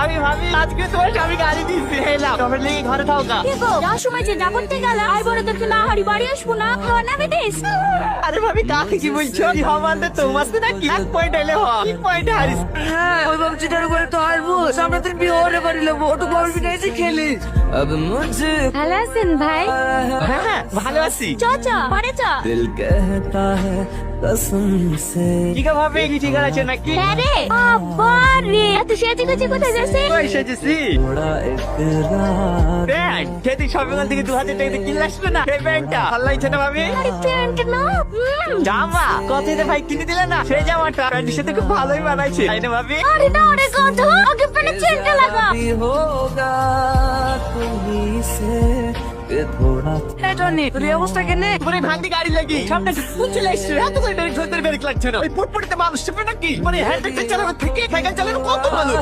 ভাবি ভাবি আজকে তোমার স্বামী গাড়ি দিচ্ছে এলাম তোমার লেগে ঘরে থাও গা কি গো যাওয়ার সময় যে যা করতে গেল আই বড় দেখতে না হারি বাড়ি আসবো না খাওয়া না বেটিস আরে ভাবি কাকে কি বলছো কি হমানতে তোমার নাকি এক পয়েন্ট এলে হ কি পয়েন্ট হারিস হ্যাঁ ওই বাবুচিটার উপরে তো হারবো সামনে দিন বিয়ে হরে বাড়ি লেবো ও তো বলবি না এসে খেলিস अब मुझे ভালো আছেন ভাই হ্যাঁ হ্যাঁ ভালো আছি চাচা ঘরে চা दिल कहता है कसम से কি গো ভাবি কি ঠিক আছে নাকি হ্যাঁ রে আবার রে এত সেজে গুজে কোথায় যাচ্ছে ওই সেজেছি थोड़ा इकरार ব্যান্ড সেদি সকাল থেকে 2000 টাকা দিয়ে কিনলে আসবে না এই ব্যান্ডটা ভালো লাগছে না ভাবি আরে প্যান্ট না জামা কততে ভাই কিনে দিলে না সেই জামাটা প্যান্টের সাথে খুব ভালোই বানাইছে তাই না ভাবি আরে না রে কথা আগে প্যান্টে চেনটা লাগা भी होगा तुम्हीं से कि थोड़ा ए टनी তোর এই অবস্থা কেনে পুরো ভাঙতি গাড়ি লাগি সামনে পুচলে এসে এত করে ব্রেক ধরতে ব্রেক লাগছে না ওই পুটপুটিতে মানুষ চেপে নাকি মানে হ্যান্ডেলটা চালানো থেকে সাইকেল চালানো কত ভালো